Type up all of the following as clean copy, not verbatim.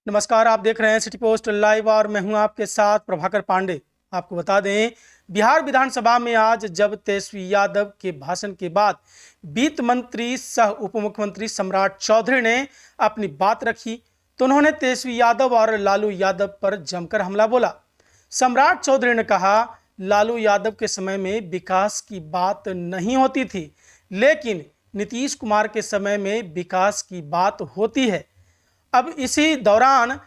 नमस्कार, आप देख रहे हैं सिटी पोस्ट लाइव और मैं हूं आपके साथ प्रभाकर पांडे। आपको बता दें, बिहार विधानसभा में आज जब तेजस्वी यादव के भाषण के बाद वित्त मंत्री सह उप मुख्यमंत्री सम्राट चौधरी ने अपनी बात रखी तो उन्होंने तेजस्वी यादव और लालू यादव पर जमकर हमला बोला। सम्राट चौधरी ने कहा, लालू यादव के समय में विकास की बात नहीं होती थी, लेकिन नीतीश कुमार के समय में विकास की बात होती है। अब इसी दौरान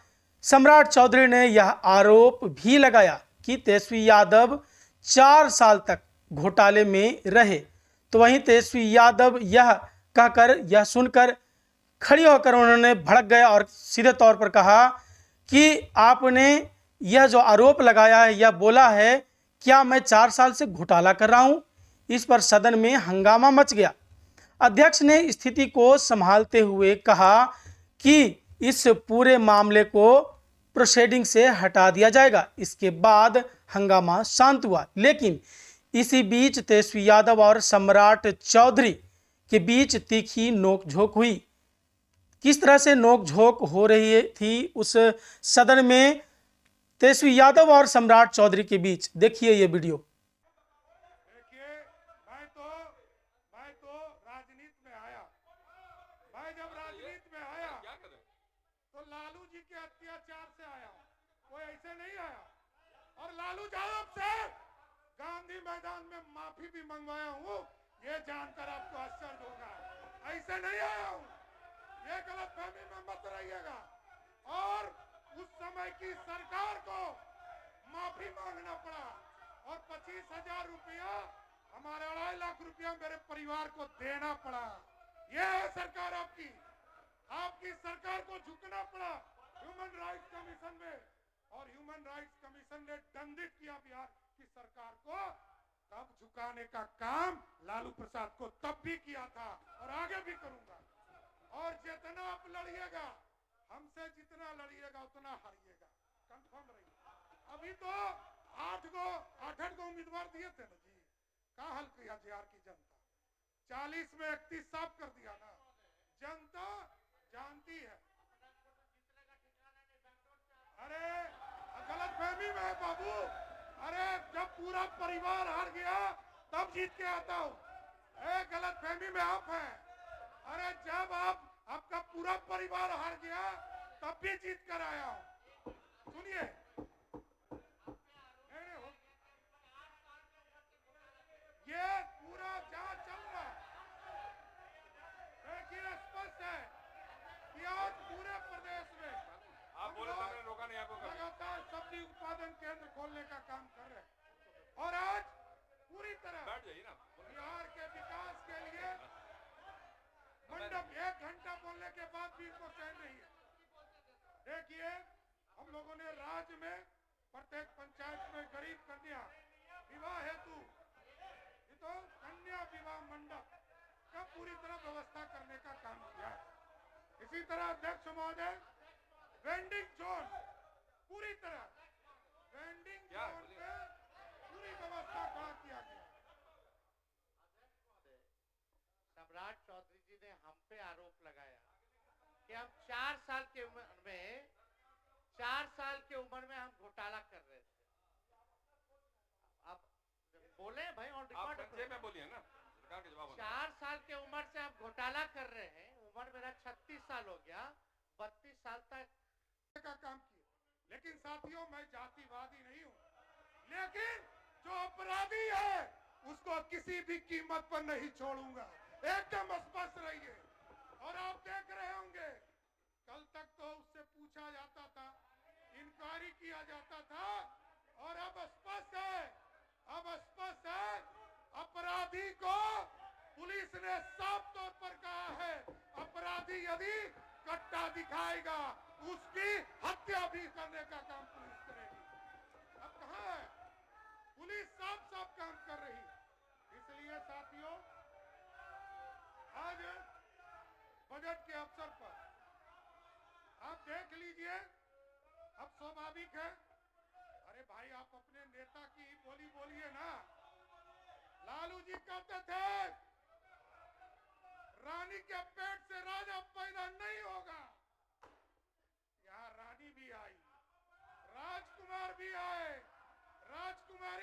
सम्राट चौधरी ने यह आरोप भी लगाया कि तेजस्वी यादव 4 साल तक घोटाले में रहे। तो वहीं तेजस्वी यादव यह सुनकर खड़ी होकर उन्होंने भड़क गए और सीधे तौर पर कहा कि आपने यह जो आरोप लगाया है, यह बोला है, क्या मैं 4 साल से घोटाला कर रहा हूं? इस पर सदन में हंगामा मच गया। अध्यक्ष ने स्थिति को संभालते हुए कहा कि इस पूरे मामले को प्रोसीडिंग से हटा दिया जाएगा। इसके बाद हंगामा शांत हुआ, लेकिन इसी बीच तेजस्वी यादव और सम्राट चौधरी के बीच तीखी नोकझोंक हुई। किस तरह से नोकझोंक हो रही थी उस सदन में तेजस्वी यादव और सम्राट चौधरी के बीच, देखिए ये वीडियो। देखिए, मैं तो राजनीति में आया। मैं जब राजनीति में आया तो लालू जी के अत्याचार से आया हूं, कोई ऐसे नहीं आया। और लालू यादव से गांधी मैदान में माफी भी मंगवाया हूं, ये जानकर आपको आश्चर्य होगा। ऐसे नहीं आया हूं, ये गलतफहमी में मत रहिएगा। और उस समय की सरकार को माफी मांगना पड़ा और 25,000 रुपया, हमारे 2.5 लाख रुपया मेरे परिवार को देना पड़ा। यह है सरकार आपकी। आपकी सरकार को झुकना पड़ा ह्यूमन राइट्स कमीशन में, और ह्यूमन राइट्स कमीशन ने दंडित किया बिहार की सरकार को। तब झुकाने का काम लालू प्रसाद को तब भी किया था और आगे भी करूंगा। और जितना आप लड़िएगा, हमसे जितना लड़िएगा उतना हारिएगा, कंफर्म रहिए। अभी तो 8 गो उम्मीदवार दिए थे ना जी, का हल किया बिहार की जनता? 40 में 31 साफ कर दिया ना। जनता जानती है। अरे गलत फहमी में है बाबू। अरे जब पूरा परिवार हार गया तब जीत के आता हूं। गलत फहमी में आप हैं। अरे जब आपका पूरा परिवार हार गया तब भी जीत कर आया हूं। सुनिए, ये पूरा जांच चल रहा है। देखिए, स्पष्ट है कि आज पूरे प्रदेश में आप बोले तो मैंने रोका नहीं आपको कभी। लगातार सब्जी उत्पादन केंद्र खोलने का काम कर रहे हैं और आज पूरी तरह बैठ जाइए ना। बिहार के विकास के लिए मंडप 1 घंटा बोलने के बाद भी इनको चैन नहीं है। देखिए, हम लोगों ने राज्य में प्रत्येक पंचायत में गरीब कन्या विवाह हेतु तो कन्या विवाह मंडप का पूरी तरह व्यवस्था करने का काम किया है। इसी तरह अध्यक्ष महोदय, वेंडिंग जोन पूरी तरह वेंडिंग जोन पे पूरी व्यवस्था खड़ा किया गया। सम्राट चौधरी जी ने हम पे आरोप लगाया कि हम 4 साल की उम्र में हम घोटाला कर रहे थे। अब बोले भाई, ऑन रिकॉर्ड में बोलिए ना, सरकार के जवाब 4 साल की उम्र से हम घोटाला कर रहे हैं। उम्र मेरा 36 साल हो गया, 32 साल तक का काम किया। लेकिन साथियों, मैं जातिवादी नहीं हूं, लेकिन जो अपराधी है उसको किसी भी कीमत पर नहीं छोड़ूंगा। एकदम स्पष्ट रहिए। और आप देख रहे होंगे, कल तक तो उससे पूछा जाता था, इंक्वायरी किया जाता था, और अब स्पष्ट है, अपराधी को पुलिस ने साफ तौर पर कहा है, अपराधी यदि कट्टा दिखाएगा उसकी हत्या भी करने का काम पुलिस करेगी। अब कहां है पुलिस? साफ काम कर रही है। इसलिए साथियों, आज बजट के अवसर पर आप देख लीजिए, अब स्वाभाविक है। अरे भाई, आप अपने नेता की बोली बोलिए ना। लालू जी कहते थे, रानी के पेट से राजा पैदा नहीं होगा। यहाँ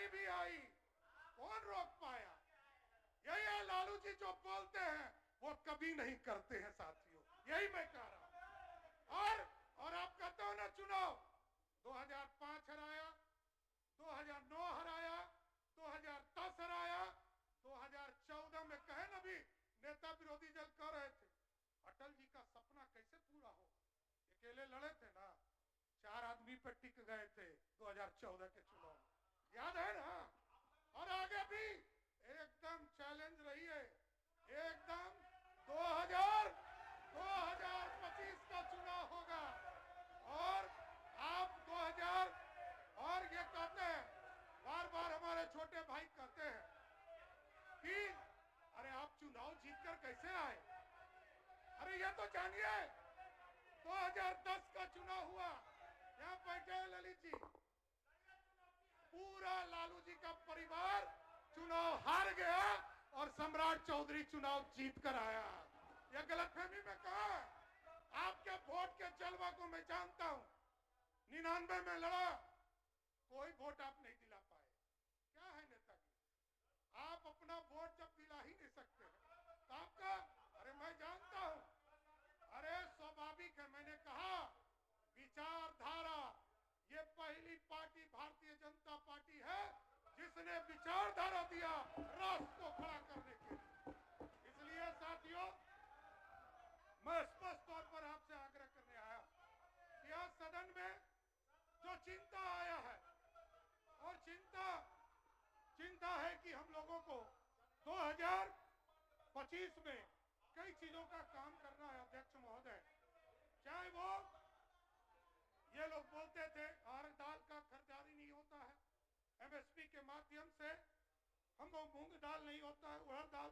भी आई, कौन रोक पाया? यही है लालू जी जो बोलते हैं वो कभी नहीं करते हैं साथियों, यही मैं कह रहा हूं। और आप कहते हो ना चुनाव 2005 हराया, 2009 हराया, 2010 हराया, 2014 में कहे ना भी नेता विरोधी दल कह रहे थे अटल जी का सपना कैसे पूरा होगा, अकेले लड़े थे ना, 4 आदमी पे टिक गए थे 2014 के चुनाव, याद है ना? और आगे भी एकदम चैलेंज रही है, एकदम 2025 का चुनाव होगा। और आप 2000 और ये कहते हैं, बार बार हमारे छोटे भाई कहते हैं कि अरे आप चुनाव जीतकर कैसे आए? अरे ये तो जानिए 2010 का चुनाव हुआ, यहाँ बैठे हैं ललित जी, पूरा लालू जी का परिवार चुनाव हार गया और सम्राट चौधरी चुनाव जीत कर आया। यह गलतफहमी में कहा है। आपके वोट के जलवा को मैं जानता हूं, 99 में लड़ा, कोई वोट आप नहीं दिला पाए। क्या है नेताजी, आप अपना वोट जब दिला ही नहीं सकते हैं तो आपका, अरे मैं जानता हूं, अरे स्वाभाविक है, मैंने कहा विचारधारा, ये पहली पार्टी भारतीय जनता पार्टी है जिसने विचारधारा दिया राष्ट्र को खड़ा करने के लिए। इसलिए साथियों मैं स्पष्ट तौर पर आपसे आग्रह करने आया कि आज सदन में जो चिंता आया है, और चिंता है कि हम लोगों को 2025 में कई चीजों का काम करना है अध्यक्ष महोदय। चाहे वो ये लोग बोलते थे हर दाल का खरीदारी नहीं होता है, एमएसपी के माध्यम से हमको मूंग दाल नहीं होता है, उड़द दाल